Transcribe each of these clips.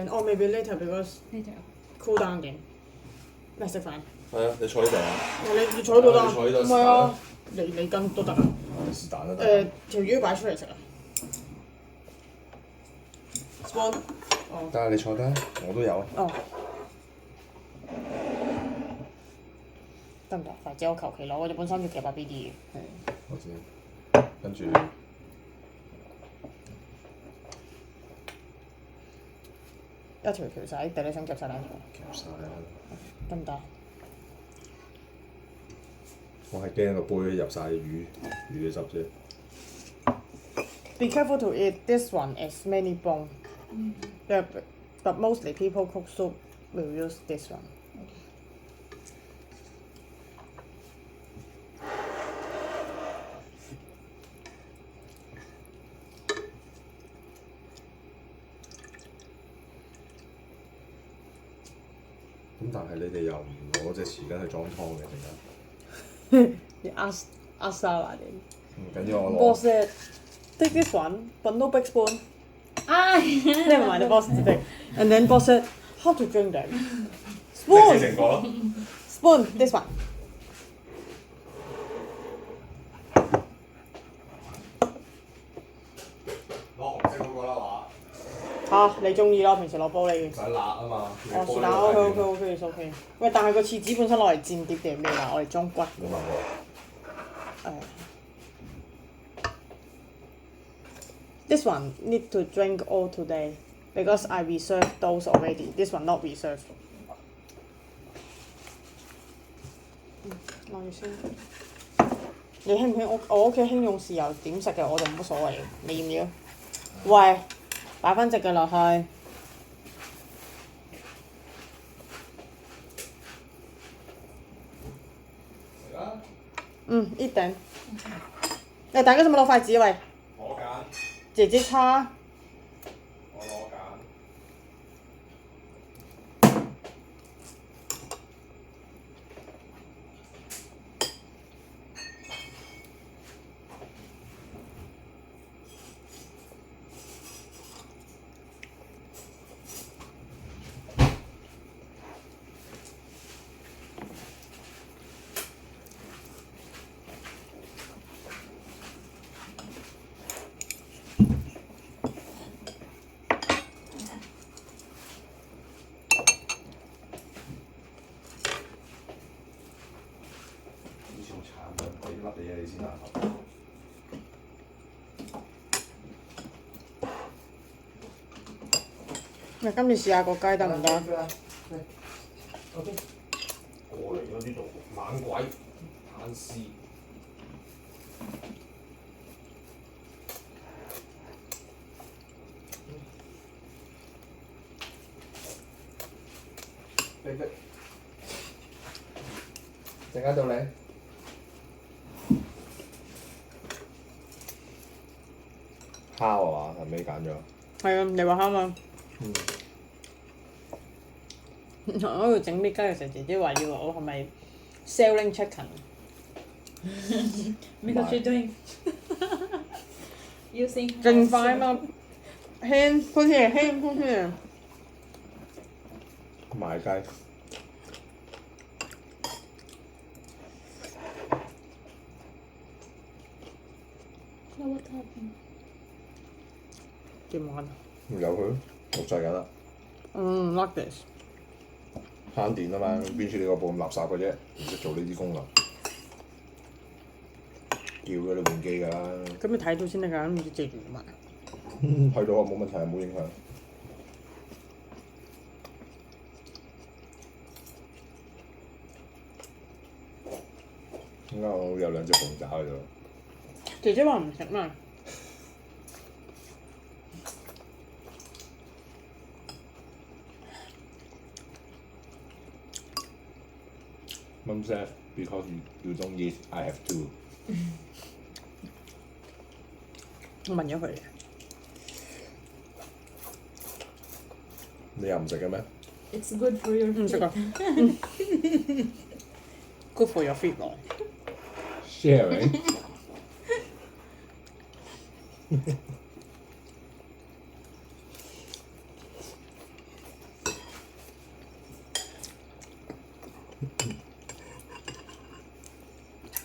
Oh, maybe later because later. cool down 點？咩食飯？係啊，你坐呢度啊？你坐到啦？你坐呢度唔係啊，你跟都得啊。是但啦。條魚擺出嚟食啊。Spawn。哦。得啊，你坐低，我都有。哦。得唔得？筷子我求其攞，我哋本身要夾把 BD 嘅。係。我知。跟住。一條條仔，定你想夾晒兩條？夾晒啦。得唔得？我係驚個杯入晒魚嘅汁啫。Be careful to eat this one as many bone. Yeah, but mostly people cook soup will use this one. 咁但係你哋又唔攞隻匙羹去裝湯嘅點解？You ask Sarah then. 唔緊要，我攞。Boss said, take this one, but no big spoon. Never mind, the boss to take. And then boss said, how to drink them? 食成個咯。Spoon, this one. 攞紅色嗰個啦話。嚇，你中意啦，平時落玻璃嘅。唔使辣啊嘛。哦，是但 OK。喂，但係個廁紙本身攞嚟墊碟定係咩㗎？我哋裝骨。冇問我。This one need to drink all today because I reserved those already. This one not reserved. 攞住先。你興唔興我屋企興用豉油點食嘅，我就冇乜所謂嘅。你要唔要？喂，擺翻隻腳落去。一定。誒，大家使唔使攞筷子喂？攞緊。姐姐叉。我攞緊。今次試下個雞得唔得？過嚟咗呢度猛鬼攤屍。陣間到你。烤啊嘛，係咪揀咗？係啊，你話啱啊。我喺度整啲雞嘅時候，姐姐話要我係咪 selling chicken？ Because you're doing using 勁快嘛，輕好似係輕好似係。賣雞。What happened？點玩啊？由佢錄製緊啦。like this。慳電啊嘛，邊處你個部咁垃圾嘅啫，唔識做呢啲功能。叫咗你換機㗎啦。咁你睇到先得㗎，唔知借住做乜。睇到啊，冇問題，冇影響。點解我有兩隻鳳爪喺度？姐姐話唔食嘛。Mum said because you don't eat, I have to。我問咗佢。你又唔食嘅咩 ？It's good for your feet。唔食啊。Good for your feet 喎。sharing。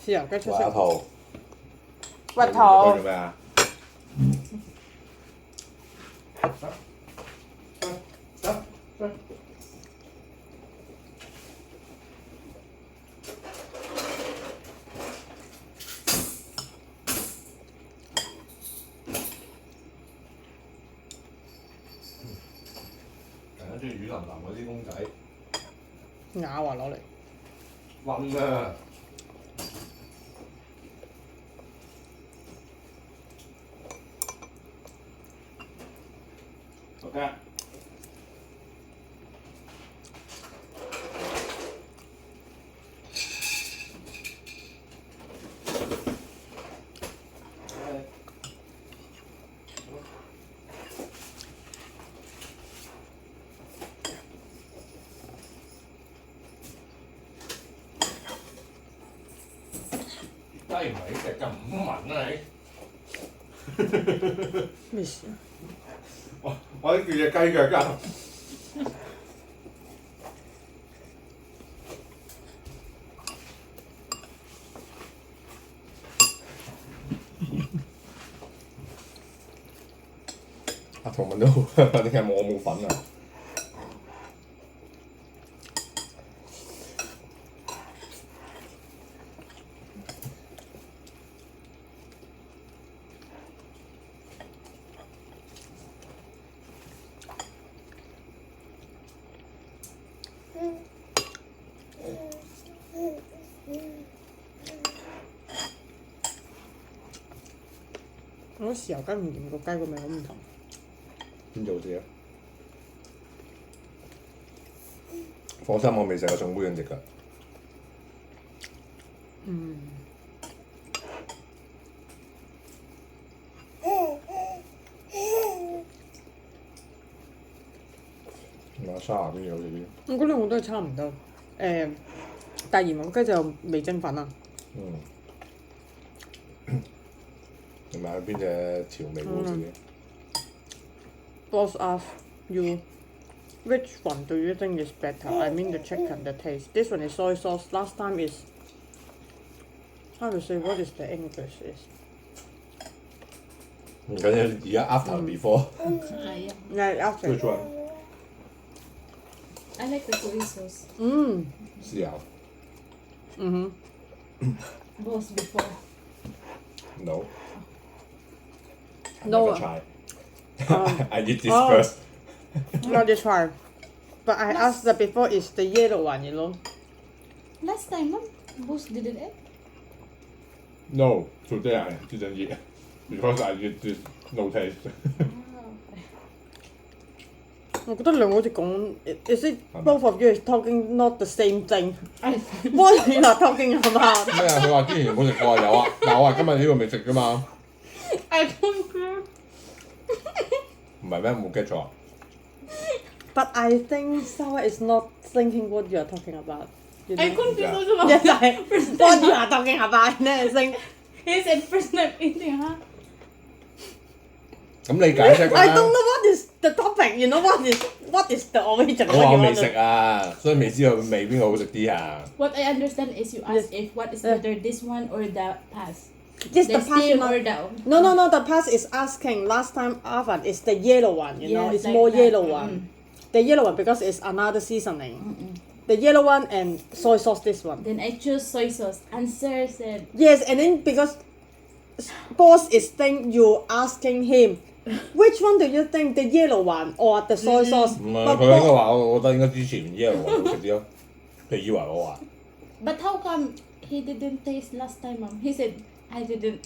豉油雞出畫一色。套。核去做桃。咩啊？大家中意軟腍腍嗰啲公仔，咬啊攞嚟。暈啊！OK。雞唔係呢隻咁唔聞啊你！咩事啊？我啲叫隻雞腳㗎。阿同問到點解我冇份啊？我覺得豉油雞唔掂個雞個味好唔同。邊做啲啊？放心，我未食過重杯養殖㗎。沙牙邊有呢啲？我覺得我都係差唔多。但係鹽焗雞就味精粉啊。同埋邊隻調味好啲？Boss ask you, which one do you think is better? I mean the chicken, the taste. This one is soy sauce. Last time is how to say what is the English is? 唔緊要，而家 after before。Yeah, after. Which one？ I like the soy sauce. 豉油。Both before. No. No. Never try. I eat this oh. first. Not this one. But I asked that before is the yellow one, you know. Last time, Mom, both didn't eat. No, today I didn't eat because I eat this no taste. 我覺得兩個好似講，is it both of you is talking not the same thing? I What you are talking about? 咩啊？佢話之前冇食過啊，有啊，但係我話今日呢個未食㗎嘛。don't care. 唔係咩？冇 get 錯啊？ But I think Sarah is not thinking what you are talking about. You I know? confused also about Yes, I. What you are talking about? And then I think He said first time eating, huh? 咁你解釋 I 啦。 don't know what is the topic. You know what is the origin? 我 What 話 you 我未 want 食 to- 啊，所以未知道味邊個好食啲啊。What I understand is you ask if what is better, this one or the pass. Yes, The the past steam not- or the... No. The past is asking. Last time Arvan is the yellow one. You know, Yes, it's like more that. yellow one. The yellow one because it's another seasoning. The yellow one and soy sauce. This one. Then I choose soy sauce. Answer said, Yes, and then because boss is think you asking him, which one do you think the yellow one or the soy sauce? 唔係 But 佢應該 boss- 話我覺得應該之前 yellow 好食啲咯。佢以為我話 but how come he didn't taste last time, Mom? He said, I didn't.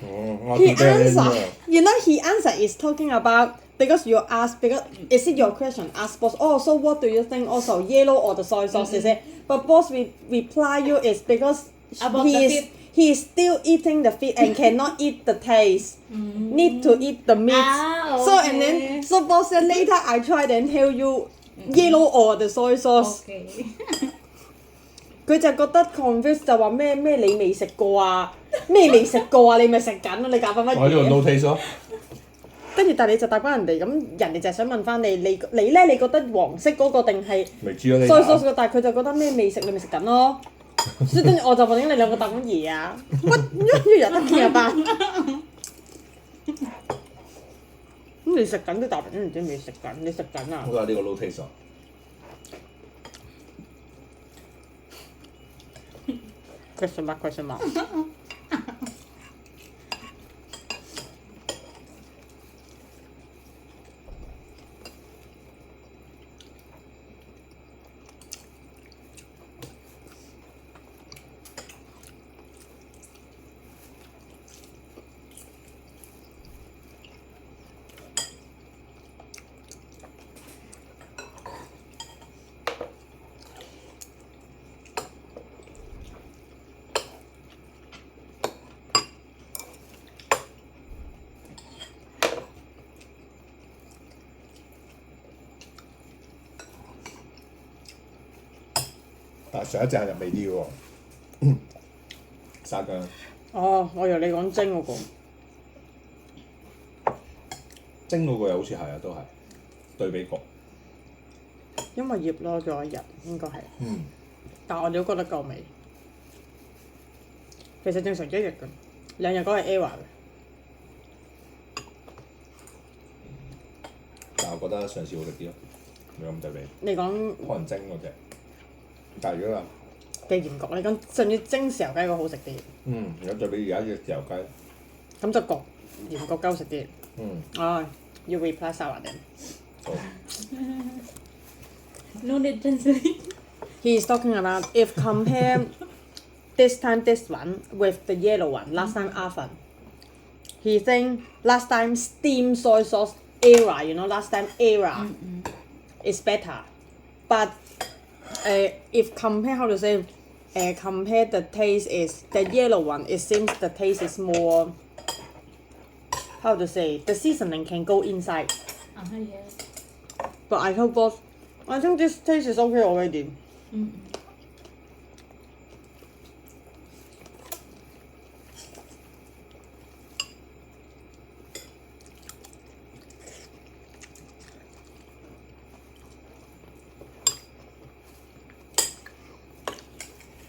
我 he 叫啤梨 answer. 啫。 You know, he answer is talking about because you ask because is it your question? Ask boss. Oh, so what do you think? Also, yellow or the soy sauce? Is it? But boss reply you is because About he the is feet. he is still eating the feet and cannot eat the taste. Need to eat the meat. Ah, So and okay. then so boss said later I try then tell you yellow or the soy sauce. Okay. 佢就覺得 confused 就話咩你未食過啊，咩未食過啊，你咪食緊咯，你搞翻乜我呢個嘢？ no taste 咯。跟住但係你就答翻人哋，咁人哋就係想問翻你咧，你覺得黃色嗰個定係未知咯呢 soy 個。 sauce 但係佢就覺得咩未食，你咪食緊咯。所以跟住我就問點解你兩個答乜嘢啊？What you are talking about？咁你食緊都答人，唔知未食緊，你食緊啊我？覺得呢個 no taste 啊。question mark。但係上一隻係入味啲嘅喎，沙姜。哦，我以為你講蒸嗰個。蒸嗰個又好似係啊，都係對比過。因為醃咯咗一日，應該係。嗯。但我哋都覺得夠味。其實正常一日嘅，2日嗰係 error 嘅。但係我覺得上次好食啲咯，冇咁對比。你講可能蒸嗰只，但係如果話嘅鹽焗，你講甚至蒸豉油雞嗰個好食啲，如果對比而家嘅豉油雞，咁就焗鹽焗雞好食啲。哦，要 reply 晒話定好。 No need translate. He is talking about if compare this time this one with the yellow one, last time oven. He think last time steamed soy sauce era, last time era is better. But if compare how to say, compare the taste is the yellow one. It seems the taste is more. How to say the seasoning can go inside. Yes. But I told boss, I think this taste is okay already.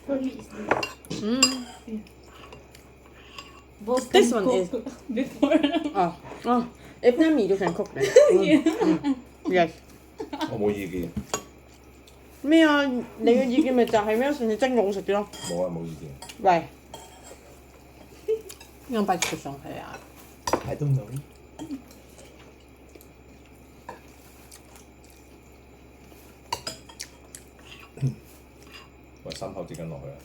For me, it's this. Both This can one is- cook before. If not me, you can cook then. Yes. 我冇意見，咩啊？你嘅意見咪就係咩？上次蒸嘅好食啲咯。冇啊冇意見。喂，應該擺住上去啊！ I don't know。喂，三口紙巾落去啊！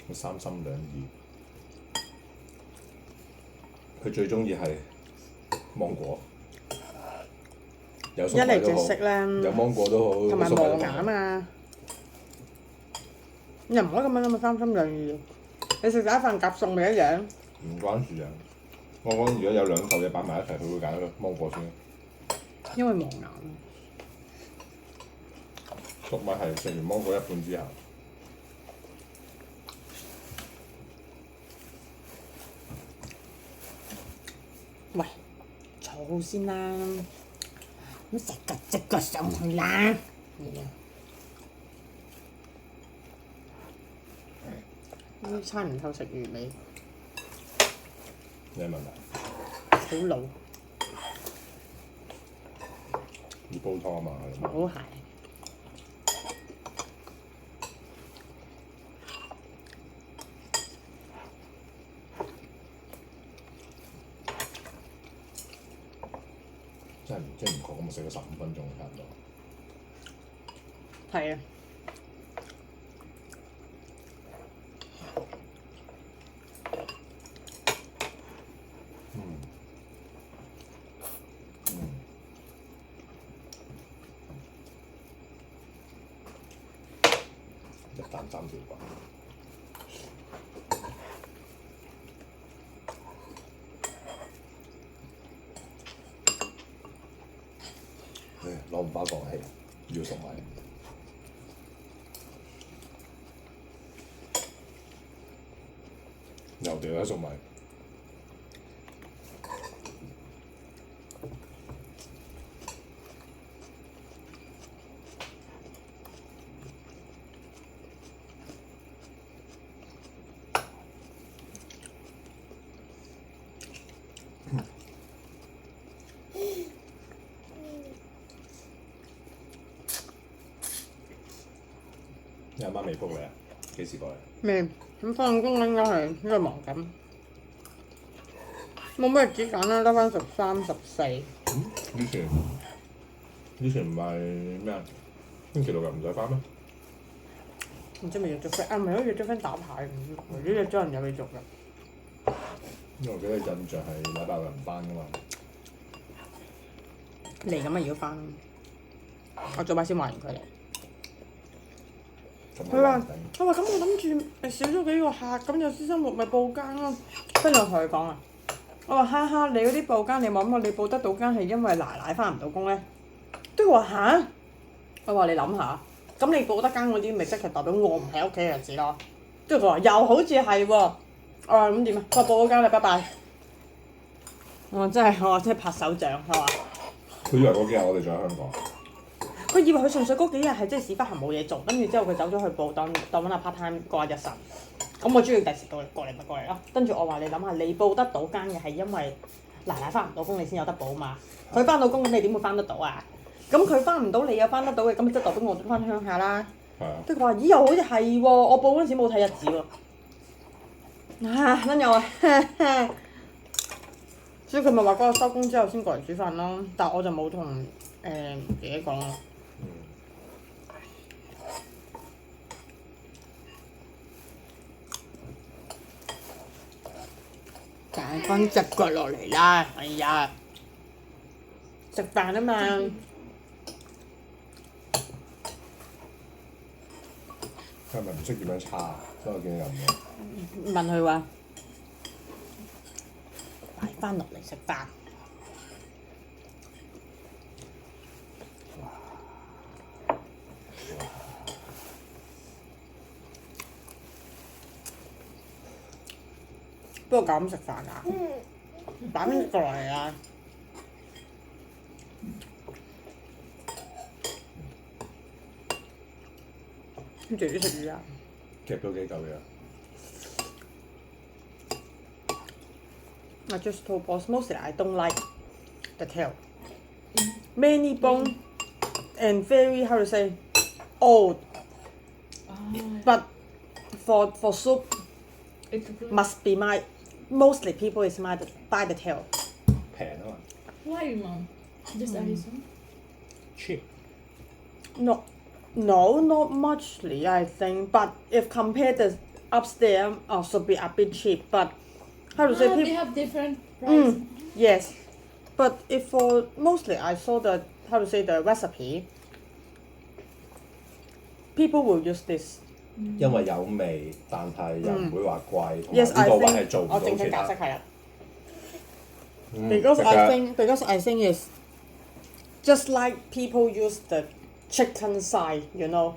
佢三心兩意，佢最中意係芒果，有粟一嚟就米都好，食啦，有芒果都好，同埋粟米都磨牙啊好。嘛。又唔可以咁樣咁三心兩意。你食第一份夾餸咪一樣。唔關事啊！我講如果有兩嚿嘢擺埋一齊，佢會揀個芒果先。因為磨牙。粟米係食完芒果一半之後，喂，坐好先啦，咁食腳隻腳上去啦。呢餐唔夠食魚尾，咩問題？好老，要煲湯啊嘛，係好鞋。真係唔經唔覺咁食咗15分鐘差唔多。係啊。一啖3條骨。要熟埋。又掉得熟埋。你阿媽未覆你啊？幾時過嚟？未咁放工應該忙緊，冇咩時間啦，得翻13、14。以前唔係咩啊？星期六日唔使翻咩？唔知咪約咗 friend 啊？唔係都約咗 friend 打牌，唔知約咗人有去做㗎。因為我記得印象係禮拜六唔翻噶嘛。嚟緊咪要翻，我早排先話完佢哋。佢話：咁我諗住少咗幾個客，咁有私生活咪報更咯。跟住我同佢講啊，我話哈哈，你嗰啲報更你冇諗過你報得到更係因為奶奶翻唔到工咧？跟住佢話吓？我話你諗下，咁你報得更嗰啲咪即係代表我唔喺屋企嘅日子咯。跟住佢話又好似係喎，我話咁點啊？佢話報咗更啦，拜拜。我真係拍手掌，係嘛？佢以為嗰幾日我哋仲喺香港。佢以為佢純粹嗰幾日係即係屎忽痕冇嘢做，跟住之後佢走咗去報當揾下 part time 過下日神。咁我中意第時過嚟咪過嚟咯。跟住我話你諗下，你報得到更嘅係因為奶奶翻唔到工，你先有得報嘛。佢翻到工，咁你點會翻得到啊？咁佢翻唔到，你又翻得到嘅，咁即係代表我都翻鄉下啦。係啊。跟住佢話：咦，又好似係喎，我報嗰陣時冇睇日子喎。啊，跟住我話，所以佢咪話嗰日收工之後先過嚟煮飯咯。但我就冇同自己講咯。揀翻隻腳落嚟啦！哎呀，食飯啊嘛！佢係咪唔識點樣叉啊？所以我見你咁樣。問佢話：擺翻落嚟食飯。不過咁食飯啊？擺翻過嚟啊！跟住啲食魚啊！夾咗幾嚿嘢。I just told boss mostly I don't like the tail. Many bone and very how to say old. But for soup must be my mostly people is my buy the tail. 平啊嘛。 Why, mom? Just Arizona? cheap。 No, not muchly I think. But if compare the upstairs, should be a bit cheap. But how to say They people? have different price. Yes, but if for mostly I saw the how to say the recipe. People will use this. 因為有味，但係又唔會話貴，同埋 Yes, 呢 I 個位 think 係做唔到我正式其他。解釋係啦。Because I think it's just like people use the chicken side, you know.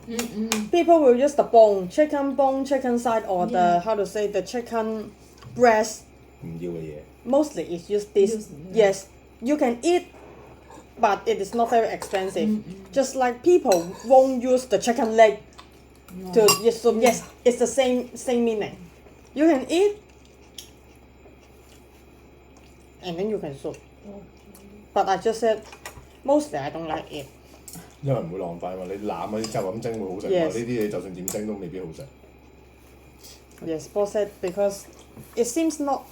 People will use the bone, chicken side, or the how to say the chicken breast. 唔要嘅嘢。 Mostly it's used this. Yes, you can eat, but it is not very expensive. Just like people won't use the chicken leg to yes, so yes, it's the same meaning. You can eat, and then you can soup. But I just said mostly I don't like it. 因為唔會浪費嘛，你攬嗰啲就咁蒸會好食嘛， Yes. 呢啲你就算點蒸都未必好食。 Yes, boss said because it seems not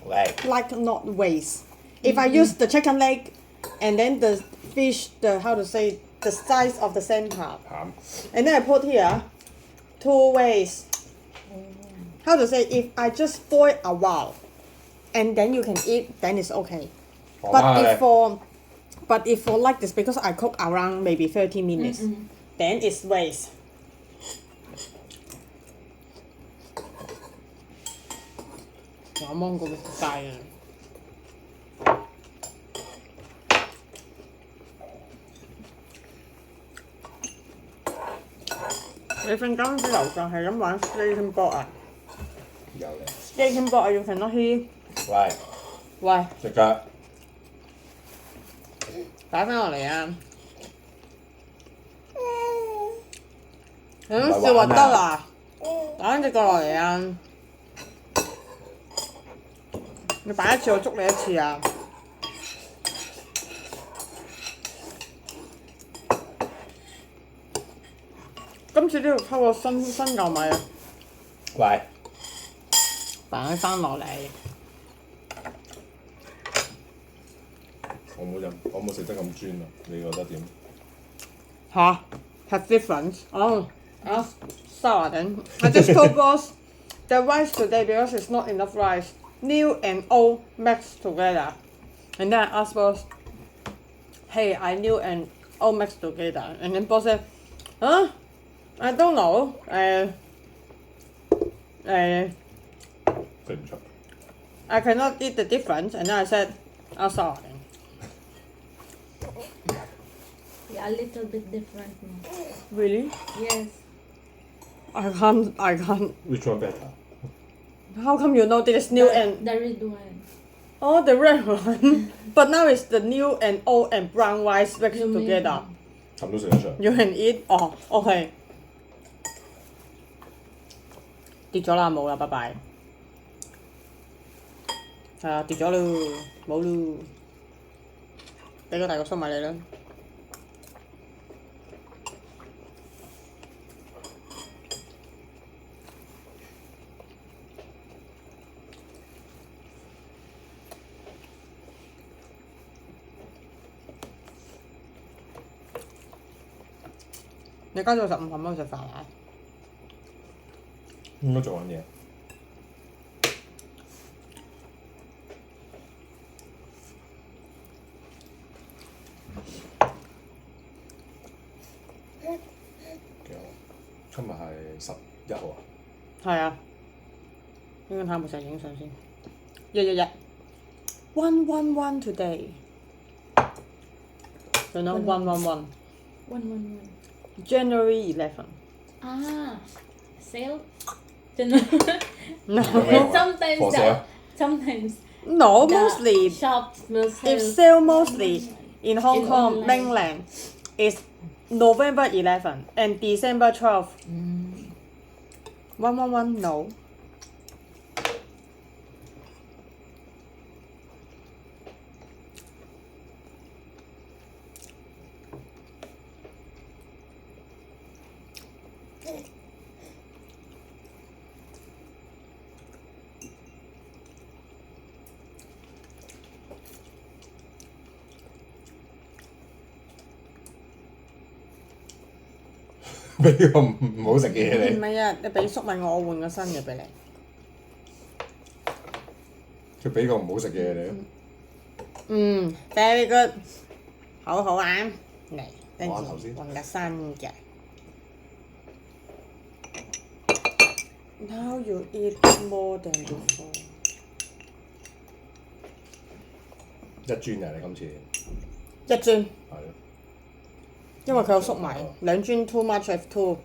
Leg. like not waste. If I use the chicken leg, and then the fish, the how to say the size of the same part. 鹹。 And then I put here 2 ways. How to say if I just boil a while and then you can eat, then it's okay. But if for like this, because I cook around maybe 30 minutes, then it's waste. I'm on go with the diet. 你瞓間之樓上係咁玩 skating board 啊有嘅。 ？skating board 啊，you cannot hear。喂，喂，即刻打翻落嚟啊！咁笑核突啊！打翻隻腳落嚟啊！你擺一次我捉你一次啊！今次都要抽個新舊米啊！喂，擺翻落嚟。我冇食得咁專啊！你覺得點？嚇，have difference。哦，ask Sarah then. I just told boss the rice today because it's not enough rice. New and old mixed together. And then I asked boss, hey, I new and old mixed together. And then boss said, huh? I don't know. 對唔出。 I cannot eat the difference. And then I said, ask Sarah then. Yeah, a little bit different now. Really? Yes. I can't. Which one better？ How come you know this new and The red one. oh the red one? But now it's the new and old and brown rice mixed You mean- together. 咁都食得出。 You can eat. Oh, okay. 跌咗啦，冇啦，拜拜。係啊，跌咗咯，冇咯。俾個大個粟米你啦。你加咗15分鐘食飯啊？應該做緊嘢。幾好？今日係11號啊！係啊，應該睇下有冇成日影相先。111 111 today。You know 111 111. January 11. Ah, sale? No, Sometimes For sale? sometimes no, the mostly shops will sell. if sale mostly in Hong In Kong online. mainland is November 11 and December 12. 111 no.俾個唔好食嘅嘢你。唔係啊，你俾粟米我換個新嘅俾你。佢俾個唔好食嘅嘢你。 Very good，好好啊，嚟跟住玩頭先換個新嘅。Now you eat more than before。一磚啊！你今次一磚，係咯。因為佢有粟米，兩磚 too much of two。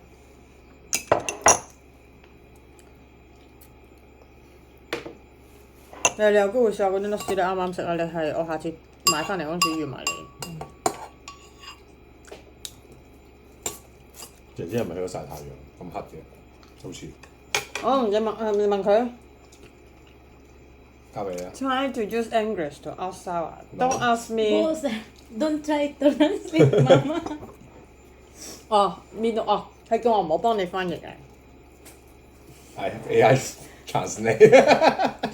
你有機會試下嗰啲 nuts 你啱啱食啊！你係我下次買翻嚟嗰陣時預埋你。姐姐係咪去咗曬太陽？咁黑嘅，好似你問佢啊。交俾你啊！ Try to use English to ask Sarah. No. Don't ask me. Boss, don't try to translate, Mama. 邊度？佢叫我唔好幫你翻譯嘅。 I have AI translate。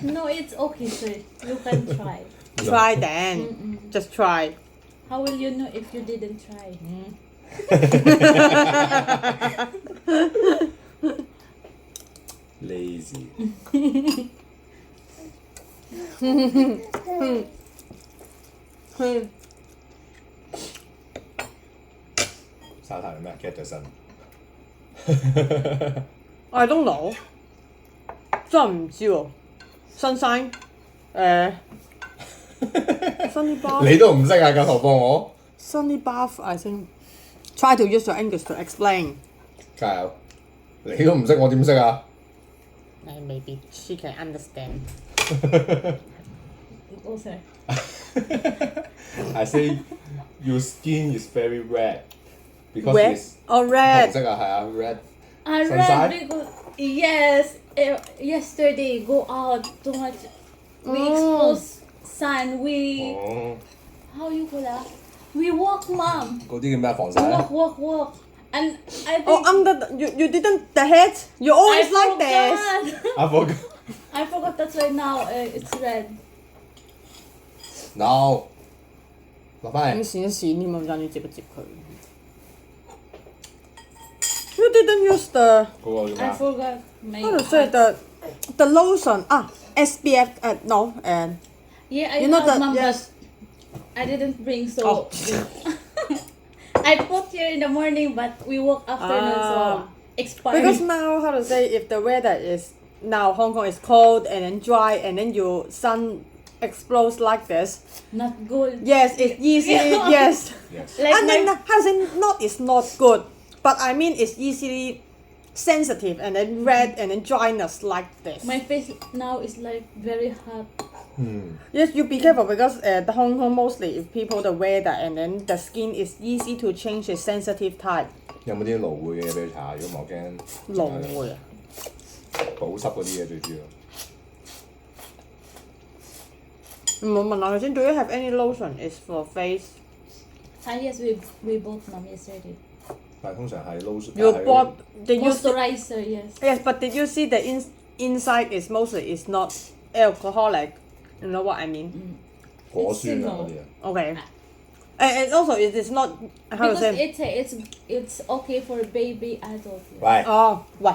No, it's okay, sir. You can try. Try then. Just try. How will you know if you didn't try? Lazy。曬太陽咩？Get 咗身。I don't know. 真係唔知喎。Sunshine，sunny bath。你都唔識啊？咁何況我？ Sunny bath, I think. Try to use your English to explain. 加油！你都唔識，我點識啊？ Maybe she can understand. Also. I say your skin is very red because Red it's or 紅 red? 色啊，係啊，red。 I Sunshine? read because yes, yesterday go out too much. We Mm. expose sun. We 哦， how you call that? We walk, mom. 嗰啲叫咩防 We 曬咧？ walk. And I think Oh, under you didn't the head. You I always like this. forgot. I forgot. I forgot. That's why now it's red. No，落翻咁嚟。閃一閃添啊，爭啲接一接佢。You didn't use the嗰個叫咩 I 啊？ forgot. My how to say the lotion SPF no yeah, I you know have, the mom, but yes I didn't bring so. Oh. I put here in the morning, but we walk afternoon, so Ah. expired. because now how to say if the weather is now Hong Kong is cold and then dry and then your sun explodes like this. Not good. Yes, it's easily yes. Yes. Like And then my, how to say not is not good, but I mean it's easily sensitive and then red and then dryness like this. my face now is like very hot. Yes, you be careful because the Hong Kong mostly if people the weather and then the skin is easy to change its sensitive type. 有冇啲蘆薈嘅嘢俾佢搽下？如果唔係我驚蘆薈啊，保濕嗰啲嘢最主要。唔好問下佢先。Do you have any lotion is for face? Yes, we bought mom yesterday. 但係通常係 lotion。 You bought did you Moisturizer, yes. yes, but did you see the inside is mostly is not alcoholic? You know what I mean? 果酸啊嗰啲啊。 Okay. And also it is not how to Because say. it's okay for baby adult. Yes. 喂，哦，喂，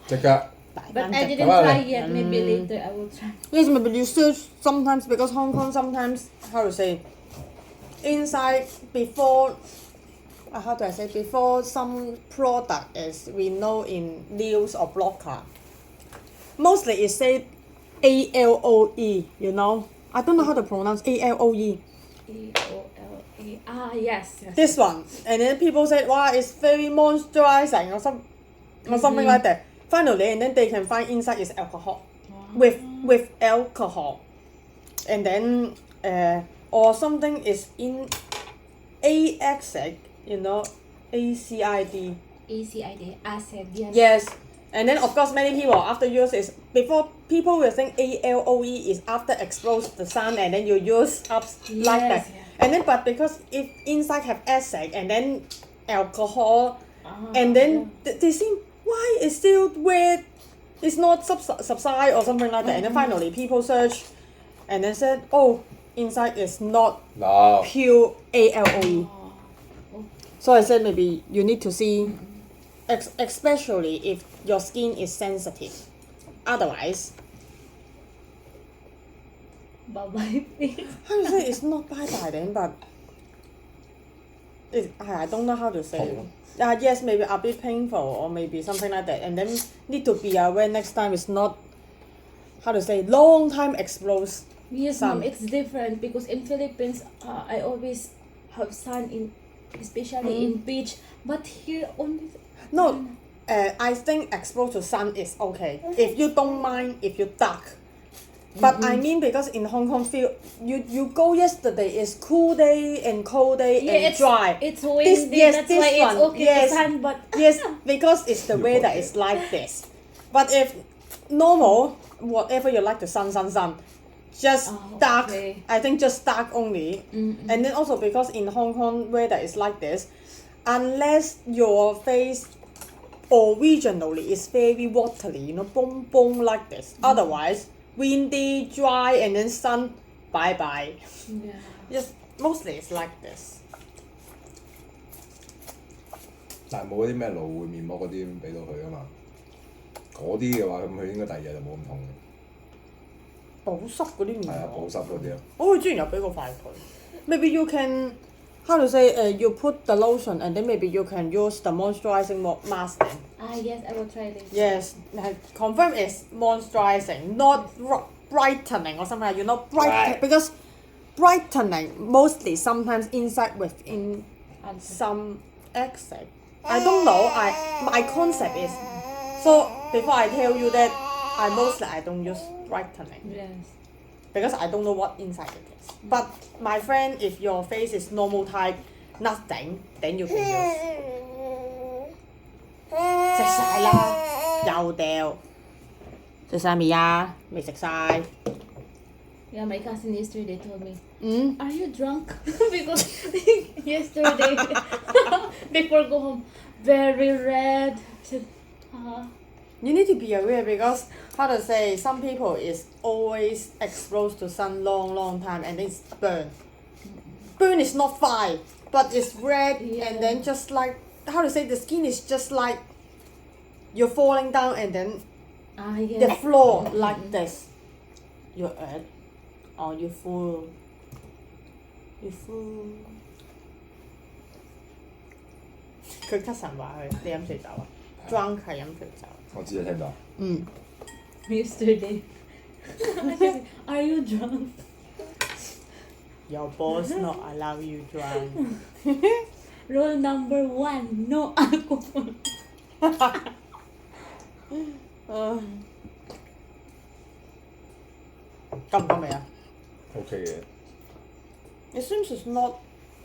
即刻 But I didn't Come on. try yet. Maybe later I will try. Yes, maybe you search sometimes because Hong Kong sometimes how to say inside before how do I say before some product is we know in news or blogger. Mostly it say ALOE, you know. I don't know how to pronounce ALOE. AOLA. Ah, yes. This one. And then people said, wow, it's very moisturizing or something like that. Finally, and then they can find inside is alcohol. With alcohol. And then or something is in acid, you know, ACID. ACID. Acid. Yes. Yes. And then of course many people after use is before people will think ALOE is after expose the sun and then you use up like that. Yes, yeah. And then but because if inside have acid and then alcohol Ah, and then they think why it's still red, it's not subside or something like that. And then finally people search and then said, oh, inside is not no pure ALOE. Oh. So I said maybe you need to see, especially if your skin is sensitive. Otherwise, Bye-bye. how to say it's not bye bye then, but I don't know how to say. Painful. Yes, maybe a bit painful or maybe something like that. And then need to be aware next time it's not, how to say, long time explodes. Yes, Sun. mom, it's different because in Philippines, I always have sun in, especially in beach. But here only. No, I think exposed to sun is okay. If you don't mind, if you dark. But I mean because in Hong Kong feel you go yesterday is cool day and cold day Yeah, and it's dry. It's windy. That's this why it's one, okay yes. to sun. But Yes, because it's the weather is like this. But if normal, whatever you like the sun, just Oh, dark. okay. I think just dark only. And then also because in Hong Kong weather is like this, unless your face originally is very watery, you know, boom boom like this. Otherwise, windy, dry, and then sun, bye bye. yeah. Just mostly it's like this. 但係冇嗰啲咩蘆薈面膜嗰啲俾到佢啊嘛。嗰啲嘅話，咁佢應該第二日就冇咁痛嘅。保濕嗰啲面係啊，保膜。濕嗰啲啊。我之前有俾過塊佢。Maybe you can how to say you put the lotion and then maybe you can use the moisturizing mask then. Ah, yes, I will try this. Yes, confirm is moisturizing, not brightening or something like you know Right. because brightening mostly sometimes inside within And some acid. I don't know. My concept is so before I tell you that I don't use brightening Yes. because I don't know what inside it is. But my friend, if your face is normal type, nothing, then you can use. 食晒啦，又掉。食晒未啊？未食晒。 Yeah, my cousin yesterday told me, 嗯。 "Are you drunk?" Because yesterday, before go home, very red. I said, You need to be aware because how to say some people is always exposed to sun long time and then it's burn. Burn is not fine, but it's red Yeah. and then just like how to say the skin is just like you're falling down and then yeah. the floor like this. You're earth or you full. You full. 佢 cousin 話佢你飲醉酒啊？Drunk 係飲醉酒。我知你聽到。嗯。 Yesterday, I said, "Are you drunk?" Your boss not allow you drunk. Rule number 1, no alcohol. 夠唔夠味啊 OK 嘅。 ？It seems it's not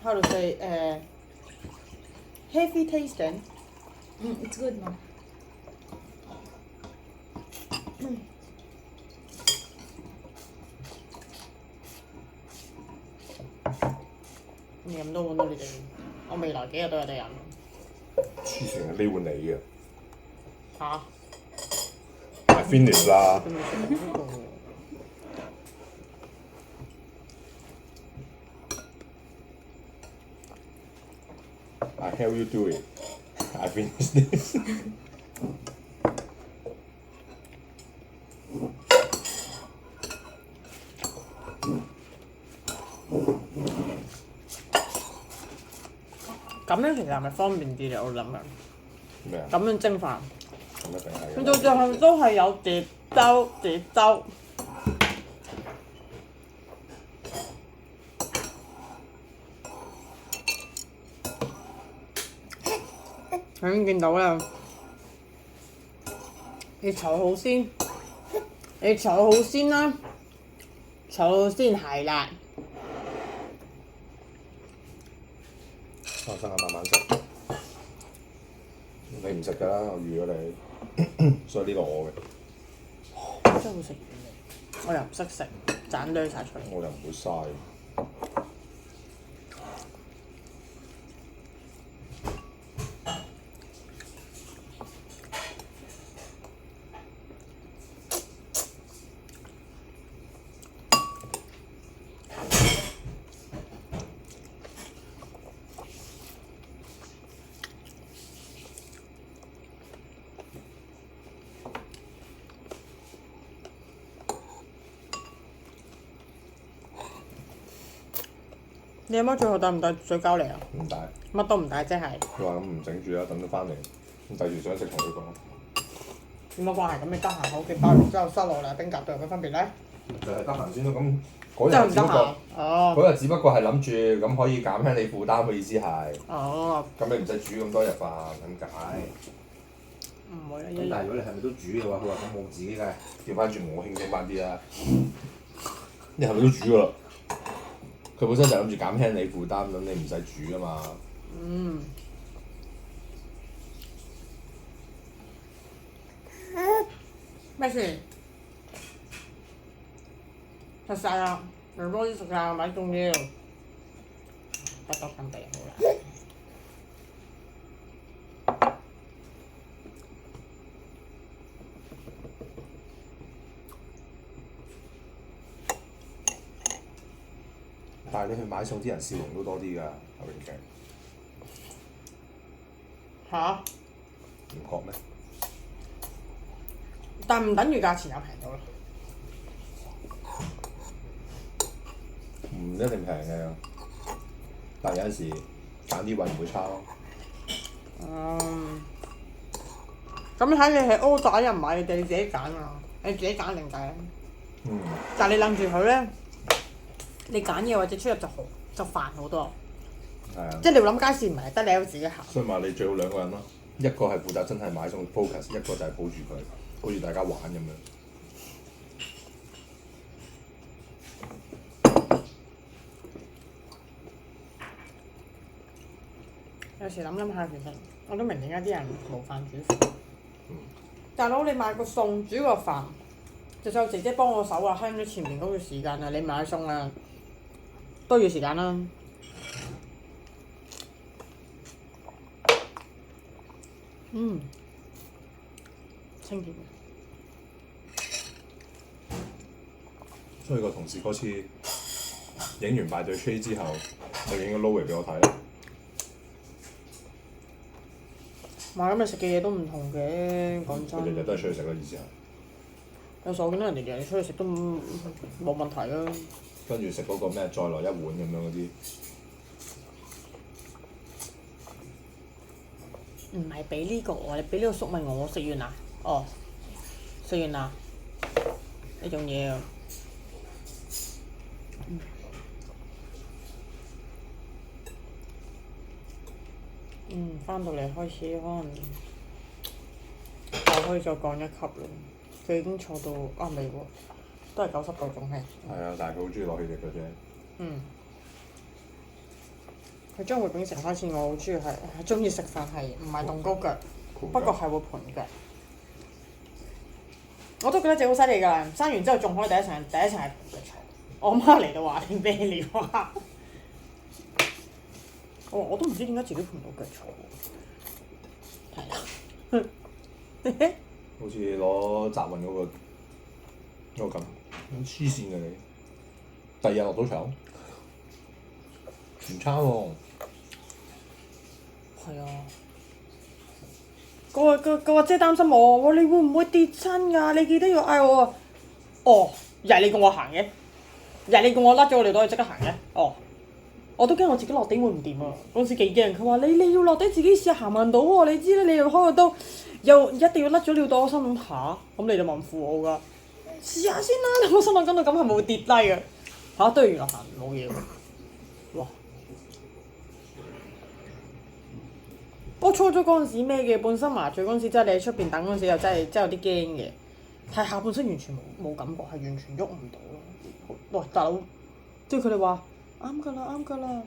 how to say heavy tasting. It's good, no? 你飲多碗啦，你哋。我未來幾日都有得飲。黐線嘅，呢碗你嘅。嚇？ I finish 啦。佢未食呢個喎。I help you do it. I finish this. 咁樣其實係咪方便啲咧？我諗緊。咩啊？咁樣蒸飯，咁一定係佢到最後都係有碟粥。已經見到啦，你坐好先，你坐好先啦，坐好先係啦。放心啊，慢慢食。你唔食㗎啦，我預咗你，所以呢個我嘅，真係好食我又唔識食，盞掠晒出嚟。我又唔會嘥。你阿媽最後帶唔帶水膠嚟啊？唔帶。乜都唔帶，即係佢話咁唔整住啦，等佢翻嚟，咁帶住想食同佢講。有乜關係？咁你得閒喺屋企包完之後收落嚟冰格度有咩分別咧？就係得閒先咯，咁嗰真係唔得閒日只不過。哦。嗰日只不過係諗住咁可以減輕你負擔嘅意思係，哦。咁你唔使煮咁多日飯咁解。唔會啦，咁但係如果你係咪都煮嘅話，佢話咁我自己梗係調翻轉我輕鬆翻啲啦。你係咪都煮㗎啦？佢本身就諗住減輕你負擔，咁你唔使煮啊嘛。嗯。咩事？食晒啦，你多啲食晒，咪仲要。不多咁地好啦。但係你去買餸啲人笑容都多啲㗎，阿榮記。嚇？唔覺咩？但唔等於價錢有平到咯。唔一定平嘅，但係有陣時揀啲位唔會差咯。咁睇你係 order 又唔係你自己揀啊？你自己揀定計。但係你諗住佢咧，你揀嘢或者出入就煩好多。係啊，即係你要諗街市唔係得你一個自己行。所以話你最好兩個人咯，一個係負責真係買餸 focus，一個就係抱住佢，好似大家玩咁樣。有時諗諗下，其實我都明點解啲人冇飯煮飯。大佬，你買個餸煮個飯，就算有姐姐幫我手啊，慳咗前面嗰個時間啊，你買餸啊都要時間啦。清甜嘅。所以個同事嗰次影完敗對 Trade 之後，就影個 Lowe 俾我睇啦。哇！咁你食嘅嘢都唔同嘅，講真。佢日日都係出去食咯，意思係。有時我見到人哋日日出去食都冇問題啦。跟住食嗰個咩再來一碗咁樣嗰啲。唔係俾呢個我，你俾呢個粟米我食完啦。哦，食完啦。呢種嘢啊。翻到嚟開始可能又可以再降一級啦。佢已經坐到未喎，都係90度仲係。係啊，但係佢好中意落氣力嘅啫。佢將會變成開始，我好中意係中意食飯係唔係凍高腳，不過係會盤腳。我都覺得自己好犀利㗎，生完之後仲可以第一層係盤腳坐。我媽嚟到話你咩料啊？我都唔知點解自己盤到腳坐。係啊。好似攞集運嗰個咁黐線嘅你，第二日落到場，唔差喎。係啊。個姐擔心我，你會唔會跌親㗎？你記得要嗌我啊！哦，又係你叫我行嘅，又係你叫我甩咗我條袋即刻行嘅。哦，我都驚我自己落地會唔掂啊！嗰時幾驚，佢話你要落地自己試下行唔到喎，你知啦，你又開個刀，又一定要甩咗尿袋，我心諗下，咁你就問父我㗎，試下先啦！我心諗緊到咁係冇跌低嘅，都係原來行冇嘢喎，哇！我初咗嗰陣時咩嘅，半身麻醉嗰陣時，真係你喺出邊等嗰陣時又真係有啲驚嘅，係下半身完全冇感覺，係完全喐唔到咯。喂，大佬，即係佢哋話啱㗎啦，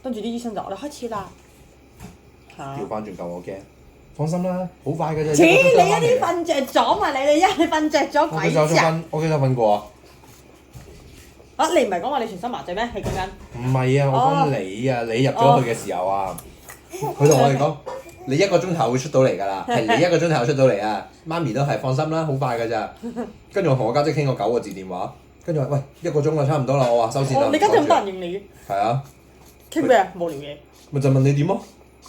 跟住啲醫生就我哋開始啦。調翻轉救我驚，放心啦，好快嘅啫。切！你一啲瞓着咗嘛？你哋你瞓着咗鬼知啊！我幾多瞓過啊？你唔係講話你全身麻醉咩？係講緊。唔係啊，我講你啊，你入咗去嘅時候啊。佢同我哋講：你1個鐘頭會出到嚟㗎啦，係你1個鐘頭出到嚟啊！媽咪都係放心啦，好快㗎咋。跟住我同我家姐傾過9個字電話，跟住話喂1個鐘啦，差唔多啦，我話收線啦。你家姐咁多人應你嘅？係啊。傾咩啊？無聊嘢。咪就問你點咯？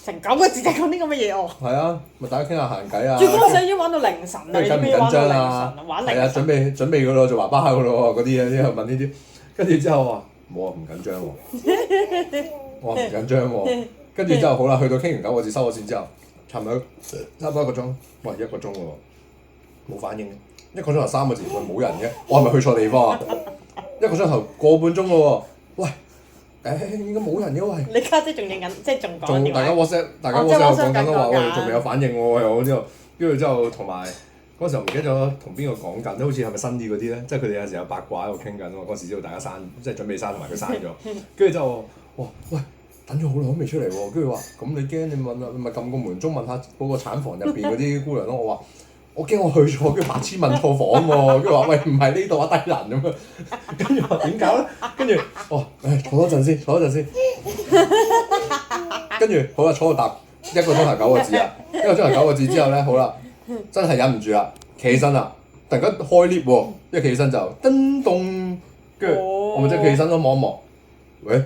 成9個字就講啲咁嘅嘢哦。係啊，咪大家傾下閒偈啊。最嗰陣時已經玩到凌晨啦，你知唔知玩到凌晨啊？玩凌晨。係啊，準備㗎咯，做爸爸㗎咯嗰啲啊，之後問呢啲，跟住之後話冇啊，唔緊張喎。我話唔緊張喎。跟住之後好啦，去到傾完9個字收咗線之後，差唔多1個鐘，喂1個鐘喎，冇反應嘅。1個鐘頭3個字，喂冇人嘅，我係咪去錯地方啊？1個鐘頭個半鐘咯喎，喂，應該冇人嘅喂。你家姐仲應緊，即係仲講緊電話。大家 WhatsApp 講緊都話喂仲未有反應喎，又之後跟住之後同埋嗰時候唔記得咗同邊個講緊，都好似係咪新啲嗰啲咧？即係佢哋有時有八卦喺度傾緊喎。嗰時知道大家刪，即係準備刪同埋佢刪咗，跟住之後哇喂！等咗好耐都未出嚟喎，跟住話咁你驚你問啊，你咪撳個門鐘問下嗰個產房入邊嗰啲姑娘咯。我話我驚我去錯，跟住白痴問錯房喎，跟住話喂唔係呢度啊低能咁樣，跟住話點搞咧？跟住坐多陣先，跟住好啦，坐到答1個鐘頭9個字啊，1個鐘頭9個字之後咧，好啦，真係忍唔住啦，企起身啦，突然間開 lift 喎，一企起身就叮咚，跟住我咪即係企起身咯，望一望，喂。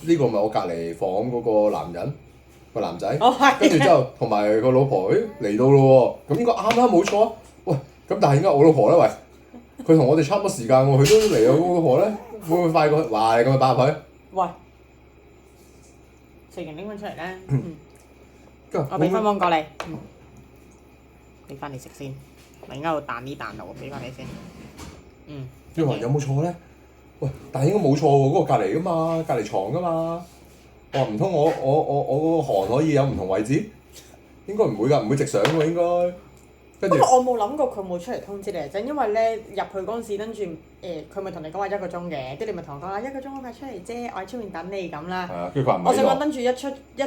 呢個咪我隔離房嗰個男人個男仔，跟住之後同埋個老婆，嚟到咯喎，咁應該啱啦冇錯。喂，咁但係點解我老婆咧？喂，佢同我哋差唔多時間喎，佢都嚟啊！我老婆咧會唔會快過去？哇！你咁咪擺入去？喂，食完拎翻出嚟咧。我俾分芒過你。俾翻你食先，我而家要彈呢彈路，俾翻你先。你話有冇錯咧？喂，但係應該冇錯喎，嗰個隔離噶嘛，隔離床噶嘛。我話唔通我嗰個韓可以有唔同位置？應該唔會㗎，唔會直上喎應該。跟住不過我冇諗過佢冇出嚟通知你，就因為咧入去嗰陣時，跟住佢咪同你講話1個鐘嘅，跟住你咪同我講話1個鐘我快出嚟啫，我喺出面等你咁啦。係啊，跟住佢話唔我想講係呢跟住一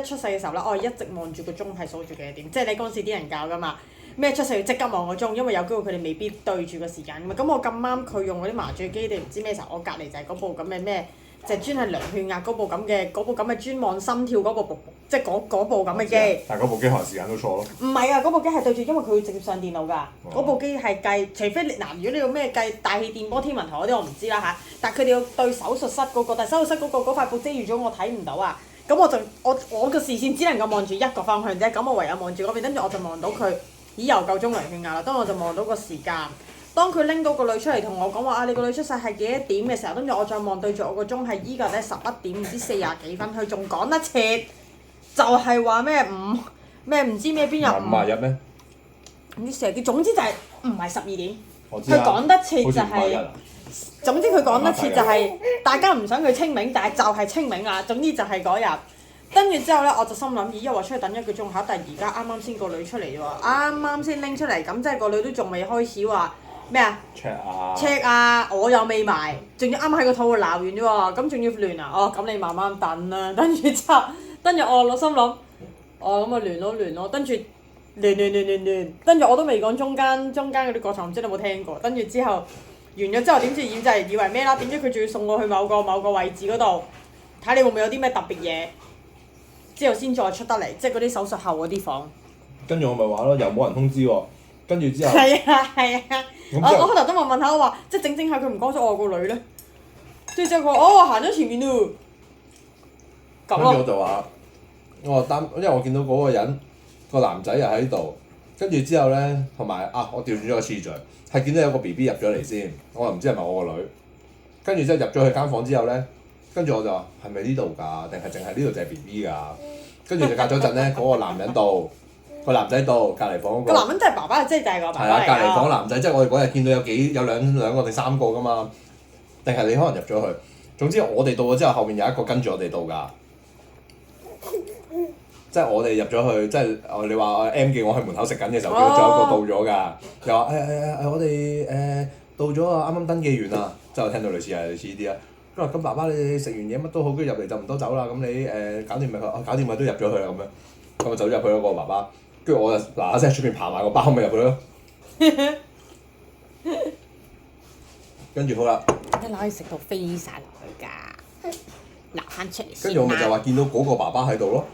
出世嘅時候咧，我一直望住個鐘係數住幾多點，即係你嗰陣時啲人教噶嘛，咩出世要即刻望個鐘，因為有機會佢哋未必對住個時間㗎嘛。咁我咁啱佢用嗰啲麻醉機定唔知咩時候，我隔離就係嗰部咁嘅咩。就專係量血壓嗰部咁嘅專望心跳嗰部，即係嗰部咁嘅機。但係嗰部機可能時間都錯咯。唔係啊，嗰部機係對住，因為佢會直接上電腦㗎。嗰部機係計，除非你嗱，如果你要咩計大氣電波、天文台嗰啲，我唔知啦嚇。但係佢哋要對手術室嗰個，但係手術室嗰塊布遮住咗，我睇唔到啊。咁我個視線只能夠望住一個方向啫。咁我唯有望住嗰邊，跟住我就望到佢，咦又夠鐘量血壓啦。當我就望到個時間。當佢拎到個女出嚟同我講話你個女出世係幾多點嘅時候，跟住我再望對住我個鐘係依個咧11點唔知40幾分，佢仲講得切，就係話咩唔知咩邊日51咩？唔知40幾，總之就係唔係12點。我知啊。佢講得切就好似51係、啊。總之佢講得切就係、大家唔想佢清明，但係就係清明啊！總之就係嗰日。跟住之後咧，我就心諗，咦又話出去等1個鐘嚇，但係而家啱啱先個女出嚟喎，啱啱先拎出嚟，咁即係個女都仲未開始話。咩啊 ？check 啊！我又未埋，仲要啱啱喺個肚度鬧完啫喎，咁仲要亂啊！哦，咁你慢慢等啦。跟住之後，跟住我心諗，哦咁啊亂咯，跟住亂，跟住我都未講中間嗰啲過程，唔知你有冇聽過？跟住之後完咗之後，點知就係以為咩啦？點知佢仲要送我去某個位置嗰度，睇你會唔會有啲咩特別嘢，之後先再出得嚟，即係嗰啲手術後嗰啲房。跟住我咪話咯，又冇人通知喎。跟住之後，係啊！我咁之後開頭都問下我話，即係整下佢唔講咗我個女咧，跟住之後佢話哦行咗前面咯，咁跟住我咯。就話，我話因為我見到嗰個人個男仔又喺度，跟住之後咧，同埋我調轉咗個次序，係見到有個 B B 入咗嚟先，我又唔知係咪我個女，跟住之後入咗去間房之後咧，跟住我就話係咪呢度㗎？定係淨係呢度就係 B B 㗎？跟住就隔咗陣咧，嗰個男人到。個男仔到隔離房嗰個。個男人真係爸爸，即係就係個爸爸嚟㗎。係啊，隔離房男仔，即係我哋嗰日見到有兩個定3個㗎嘛，定係你可能入咗去。總之我哋到咗之後，後面有一個跟住我哋到㗎。即係我哋入咗去，即係你話 M 記我喺門口食緊嘅時候，見到仲有一個到咗㗎。又話我哋到咗啊，啱啱登記完啊，即係我聽到類似呢啲啊。佢話咁爸爸你食完嘢乜都好，跟住入嚟就唔多走啦。咁你搞掂咪搞掂咪都入咗去啦咁樣。咁我走咗入去嗰個爸爸。跟住我就嗱嗱聲喺出邊爬埋個包咪入去咯。跟住好啦。一攞去食到飛晒落去㗎，嗱翻出嚟先。跟住我咪就話見到嗰個爸爸喺度咯，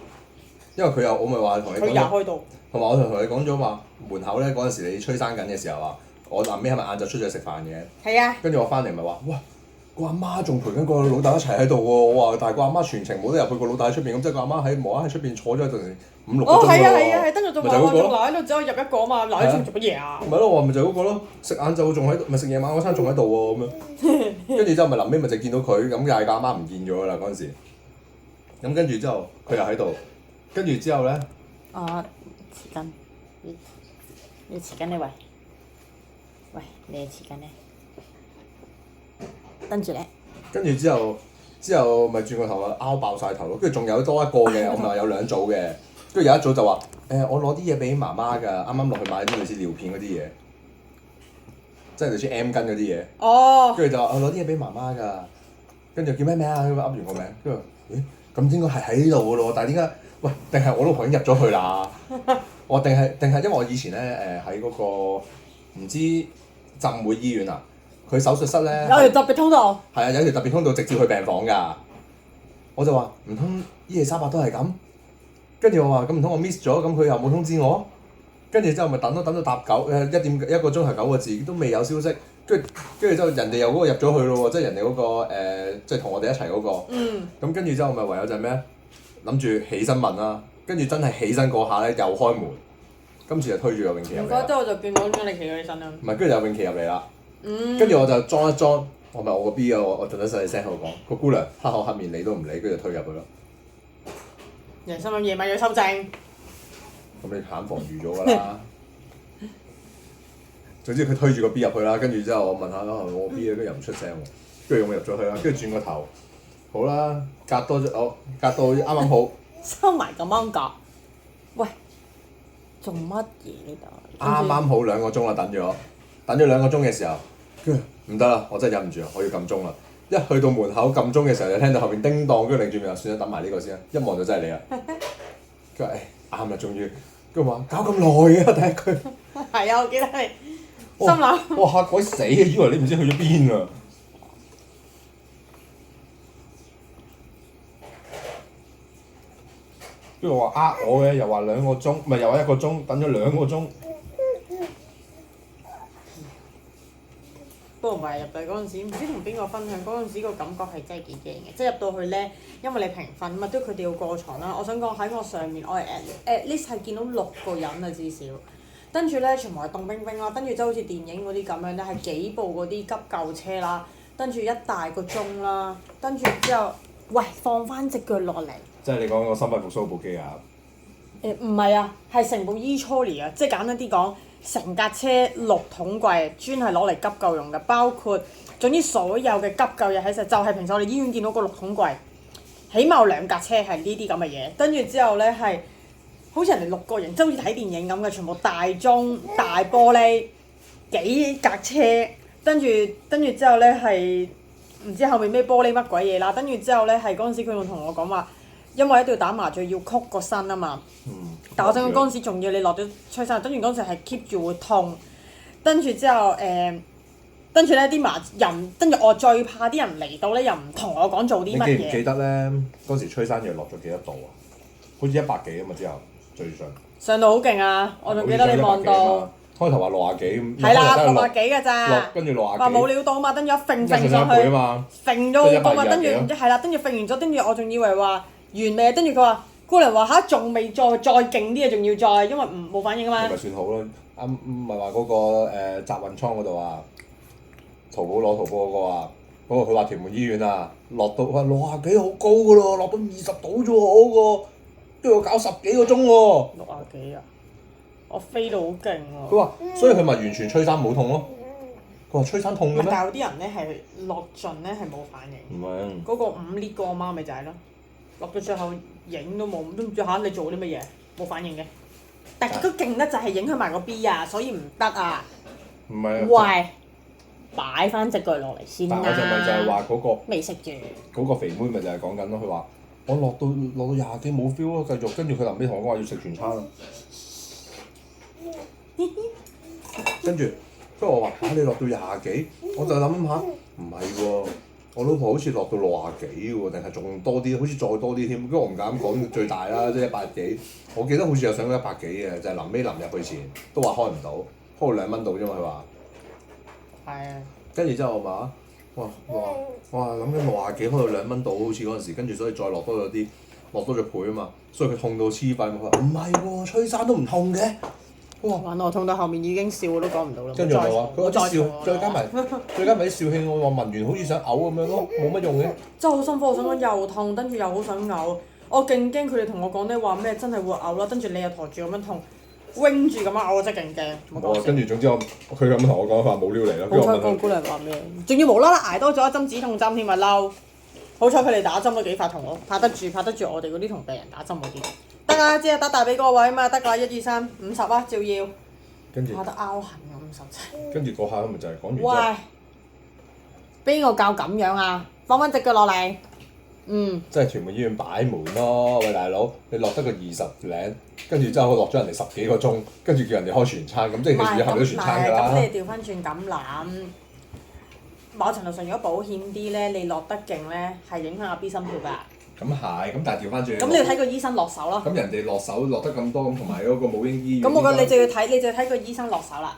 因為我咪話同你講佢又開到。同埋我同你講咗話門口咧嗰陣時你催生緊嘅時候啊，我臨尾係咪晏晝出咗去食飯嘅？係啊。跟住我翻嚟咪話，哇！個阿媽仲陪緊個老豆一齊喺度喎，我話但係個阿媽全程冇得入去，個老豆喺出邊，咁即係個阿媽喺無啦啦喺出邊坐咗一陣5、6個鐘哦，係啊，喎。跟住仲咪就係嗰個咯留喺度，只可以入一個啊嘛，留喺出面做乜嘢啊？咪咯，我話咪就係嗰個咯，食晏晝仲喺度，咪食夜晚嗰餐仲喺度喎咁樣。跟住之後咪臨尾咪就見到佢，咁又係個阿媽唔見咗啦嗰陣時。咁跟住之後佢又喺度，跟住之後咧。哦，匙羹，你匙羹呢喂？喂，你嘅匙羹呢？跟住咧。跟住之後咪轉個頭啊，拗爆晒頭咯！跟住仲有多一個嘅，我咪話有2組嘅。跟住有一組就話我攞啲嘢俾媽媽㗎，啱啱落去買啲類似尿片嗰啲嘢，即係類似 M 巾嗰啲嘢。哦。跟住就話我攞啲嘢俾媽媽㗎，跟住叫咩名啊？佢噏完個名，跟住咦咁應該係喺度㗎咯，但係點解？喂，定係我老婆已經入咗去啦？我定係因為我以前咧喺嗰個唔知浸會醫院啊。佢手術室咧有條特別通道。係啊，有條特別通道直接去病房㗎。我就話唔通伊利沙伯都係咁？跟住我話咁唔通我 miss 咗，咁佢又冇通知我。跟住之後咪等到搭1個鐘頭9個字都未有消息。跟住之後人哋又嗰個入咗去咯喎，即係人哋嗰個即係同我哋一齊嗰個。咁跟住之後咪唯有就係咩？諗住起身問啦，跟住真係起身嗰下咧又開門，今次就推住個泳旗入嚟。唔該，之後我就見到你企咗起身啦。唔係，跟住有泳旗入嚟啦。跟住我就裝一裝，我咪我個 B 啊，我盡得細聲喺度講，個姑娘黑口黑面理都唔理，跟住就推入去咯。人心諗夜晚要收正。咁你產房預咗㗎啦。總之佢推住個 B 入去啦，跟住之後我問下啦，我個 B 咧跟住又唔出聲喎，跟住我入咗去啦，跟住轉個頭，好啦，隔到啱啱好，收埋咁啱夾。喂，做乜嘢呢度？啱啱好2個鐘啦，等咗2個鐘嘅時候，跟住唔得啦，我真係忍唔住啦，我要撳鐘啦。一去到門口撳鐘嘅時候，就聽到後邊叮當，跟住擰轉面，算啦，等埋呢個先啦。一望就真係你啦。佢話啱啦，終於。跟住話搞咁耐嘅第一句。係啊，我記得你心諗哇嚇鬼死啊！以為你唔知去咗邊啊！跟住我話我嘅，又話2個鐘，唔係又話1個鐘，等咗2個鐘。不過唔係入到嗰陣時，唔知同邊個分享嗰陣時個感覺係真係幾驚嘅，即係入到去咧，因為你評分嘛，都佢哋要過床啦。我想講喺我上面，我係at least 係見到6個人啊至少，跟住咧全部係凍冰冰啦，跟住即係好似電影嗰啲咁樣咧，係幾部嗰啲急救車啦，跟住一大個鐘啦，跟住之後，喂放翻隻腳落嚟。即係你講個心肺復甦部機啊？唔係啊，係成部 e-trolley 啊，即係簡單啲講。成架車6桶櫃，專係攞嚟急救用嘅，包括總之所有嘅急救嘢喺晒，就係平時我哋醫院見到個6桶櫃，起碼有2架車係呢啲咁嘅嘢，跟住之後咧係好似人哋6個人，即係好似睇電影咁嘅，全部大鐘大玻璃幾架車，跟住之後咧係唔知後面咩玻璃乜鬼嘢啦，跟住之後咧係嗰陣時佢仲同我講話，因為一定要打麻醉要曲個身啊嘛。但我想講嗰陣時仲要你落咗吹山，跟住嗰陣時係 keep 住會痛，跟住之後跟住咧啲人，跟住我最怕啲人嚟到咧又唔同我講做啲乜嘢。你記唔記得咧？嗰時吹山藥落咗幾多度啊？好似100幾啊嘛，之後最上。上到好勁啊！我仲記得你望到。開頭話60幾咁。係啦，60幾㗎咋。跟住60幾。話冇料到啊嘛，跟住一揈上去。揈咗好多嘛，跟住唔知係啦，跟住揈完咗，跟住我仲以為話完未，跟住佢話。姑娘話嚇，仲未再勁啲啊，仲要再，因為冇反應啊嘛。咪算好咯，唔係話嗰個集運倉嗰度啊，淘寶嗰個啊，嗰個佢話屯門醫院啊，落到話60幾好高噶咯，落到20度啫喎嗰個，都要搞10幾個鐘喎。60幾啊！我飛到好勁喎。佢話，所以佢咪完全吹山冇痛咯。佢話吹山痛嘅咩？但有啲人咧係落盡咧係冇反應。唔係。嗰個5列個阿媽咪就係咯，落到最後。影都冇，都唔知嚇你做啲乜嘢，冇反應嘅。但係佢勁得就係影響埋個 B 啊，所以唔得啊。唔係啊。喂，擺翻隻腳落嚟先啦。但我咪就係話嗰個。未食住。嗰個肥妹咪就係講緊咯，佢話我落到20幾冇 feel 咯，繼續跟住佢臨尾同我講話要食全餐咯。跟住我話你落到20幾，我就諗下唔係喎。我老婆好似落到60幾喎，定係仲多啲，好似再多啲添。跟住我唔敢講最大啦，即係100幾。我記得好似有上過100幾嘅，就係臨尾臨入去前都話開唔到，開到2蚊度啫嘛。佢話。係啊。跟住之後我話，哇諗緊60幾開到2蚊度，好似嗰陣時，跟住所以再落多咗啲，落多咗倍啊嘛。所以佢痛到黐肺。佢話唔係喎，吹山都唔痛嘅。哇！玩我痛到後面已經笑都講唔到啦。跟住我話，佢話笑，再加埋啲笑氣，我話聞完好似想嘔咁樣咯，冇乜用嘅。真係好辛苦，我想講又痛，跟住又好想嘔。我勁驚佢哋同我講咧話咩真係會嘔啦，跟住你又抬住咁樣痛，wing 住咁樣嘔，我真係勁驚。跟住總之佢咁同我講，佢話冇料嚟啦。好彩個姑娘話咩？仲要無啦啦捱多咗一針止痛針添啊嬲！好彩佢哋打針都幾快同我，拍得住我哋嗰啲同病人打針嗰啲。得啊，即係打大髀嗰個位啊嘛，得㗎，1、2、3、50啊，照要。跟住。拍得拗痕啊，50劑。跟住嗰下咪就係講完喂，邊個教咁樣啊？放翻隻腳落嚟。即係屯門醫院擺門咯，喂大佬，你落得個20零，跟住之後落咗人哋10幾個鐘，跟住叫人哋開全餐，咁即係其實以後都全餐㗎啦。咁你調翻轉咁諗，某程度上如果保險啲咧，你落得勁咧，係影響阿 B 心跳㗎。咁係，咁但係調翻轉。咁你要睇個醫生落手咯。咁人哋落手落得咁多，咁同埋嗰個母嬰醫院。咁我覺得你就要睇個醫生落手啦。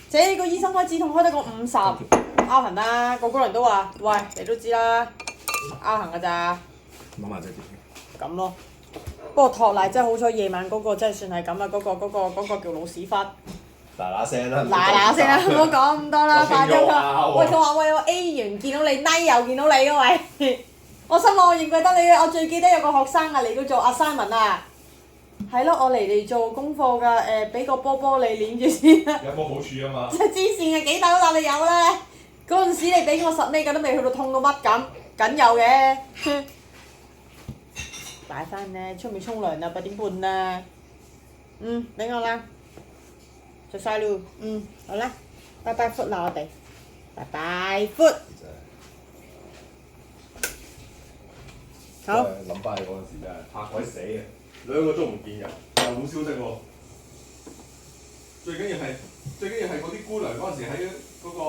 這個醫生開止痛開得個50，拗痕啦，個人都話：喂，你都知啦，拗痕㗎咋。諗下啫點？咁咯。不過托賴真係好彩，夜晚嗰個真係算係咁啦，嗰個叫老屎忽。嗱聲啦！嗱聲啦，唔好講咁多啦，快啲佢。喂，佢話喂，我 A 完見到你，N 又見到你啊喂！我心諗我認唔記得你，我最記得有個學生啊嚟到做 assignment 啊。係咯，我嚟做功課㗎，俾個波波你攣住先。有冇好處啊嘛？即係黐線嘅幾大都當你有啦！嗰陣時你俾我10尾㗎都未去到痛到乜咁，緊有嘅。擺翻咧，出面沖涼啦，8點半啦。俾我啦，食晒咯。好啦，拜拜 food 啦我哋，拜拜 food。好。諗翻起嗰陣時真係嚇鬼死嘅，2個鐘唔見人，又冇消息喎。最緊要係嗰啲姑娘嗰陣時喺嗰個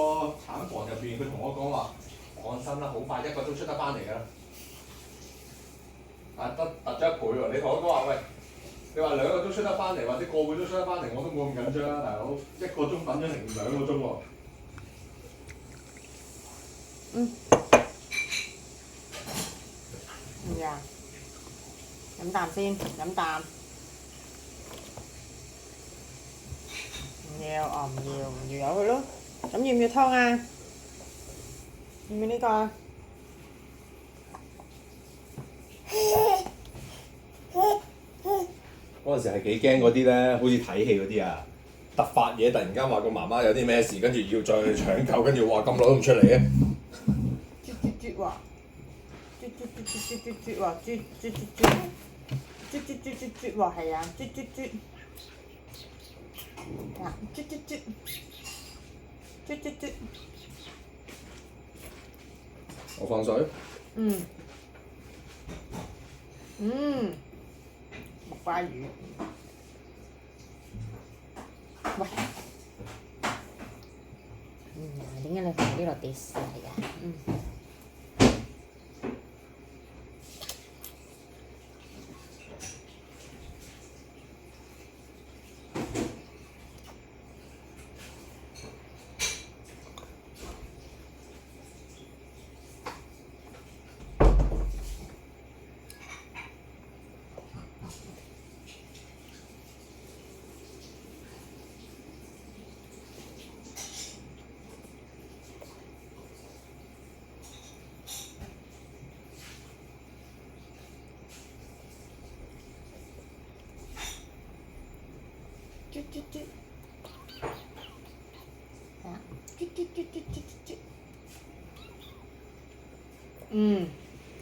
產房入邊，佢同我講話：放心啦，好快1個鐘出得翻嚟㗎啦。突咗1倍喎！你同我講話喂，你話2個鐘出得翻嚟，或者個半鐘出得翻嚟，我都冇咁緊張啦，大佬。1個鐘等咗成2個鐘喎。呀，飲啖先，飲啖。唔要，我唔要，由佢咯。咁要唔要湯啊？要唔要呢個啊？嗰陣時係幾驚嗰啲咧，好似睇戲嗰啲啊，突發嘢突然間話個媽媽有啲咩事，跟住要再搶救，跟住話咁耐都唔出嚟嘅。啜話，啜話，啜話係啊，啜。啊，啜。我放水。木瓜魚。喂。點解你放呢落地曬㗎？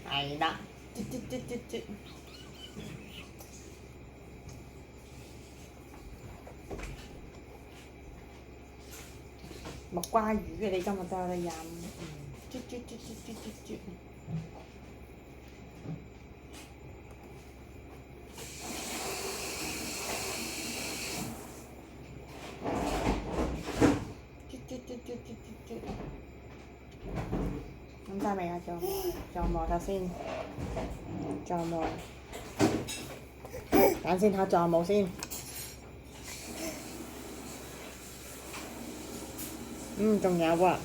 係啦，木瓜魚嘅你今日都有得飲，飲晒未啊？仲有冇頭先？仲有冇？揀先睇仲有冇先？仲有啊。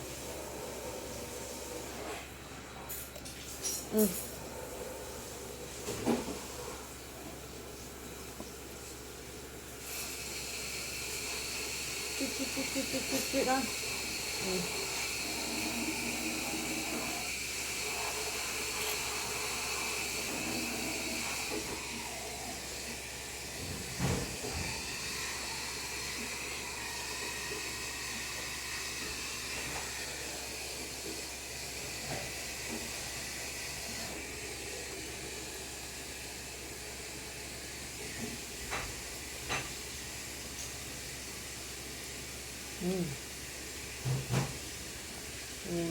啜啦。要。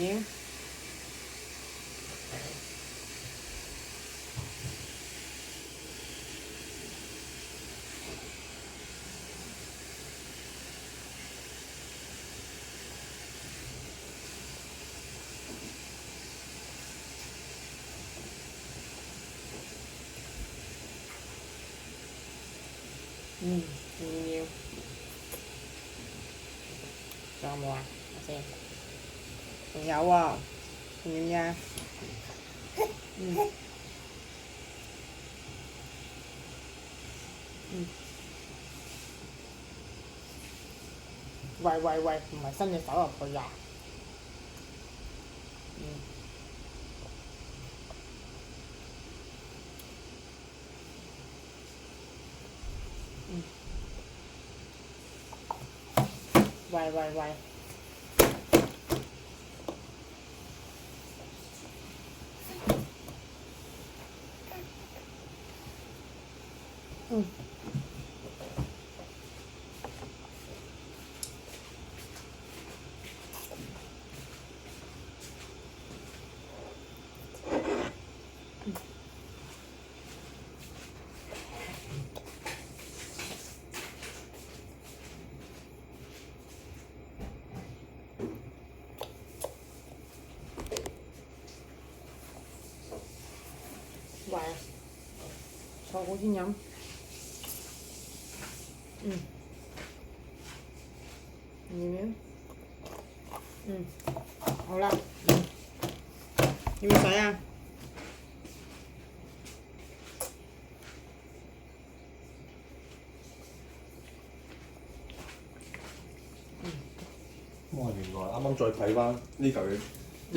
仲有冇啊？睇先。仲有喎，仲要唔要啊？喂，唔係伸隻手入去啊！喂。喂，坐好先飲。要唔要？好啦。要唔要水啊？哇！原來啱啱再睇翻呢嚿嘢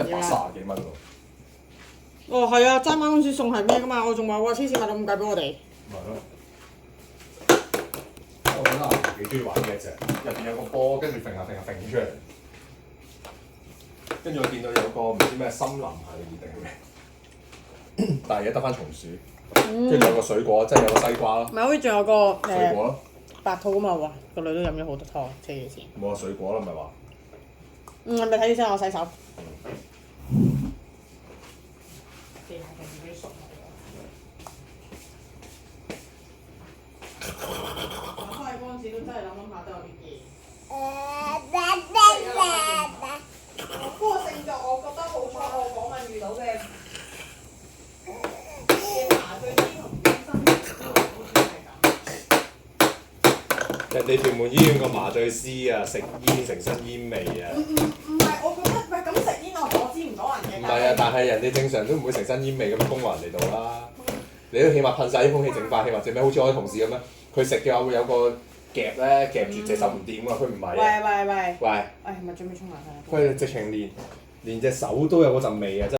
130幾蚊喎。哦，係啊，爭啱公司送係咩噶嘛？我仲話喎，黐線買到咁貴俾我哋。咪咯。我覺得阿嫲幾中意玩嘅隻，入邊有個波，跟住揈下揈出嚟。跟住我見到有個唔知咩森林系列定嘅，但係而家得翻松鼠，跟住有個水果，即係有個西瓜咯。咪好似仲有個水果咯。白兔啊嘛，哇！個女都飲咗好多湯，黐住線。冇話水果啦，唔係話。你咪睇住先，我洗手。我翻去嗰陣時都真係諗下都有啲嘢。不過勝在我覺得好彩，我訪問遇到嘅麻醉師同醫生好似係咁。人哋屯門醫院個麻醉師啊，食煙成身煙味啊！唔係，我覺得喂咁食煙我阻止唔到人嘅。唔係啊，但係人哋正常都唔會成身煙味咁攻落人哋度啦。你都起碼噴晒啲空氣淨化器或者咩？好似我啲同事咁樣，佢食嘅話會有個夾咧夾住隻手唔掂㗎，佢唔係啊。喂，喂，係咪準備沖涼啊？佢直情連隻手都有嗰陣味啊！真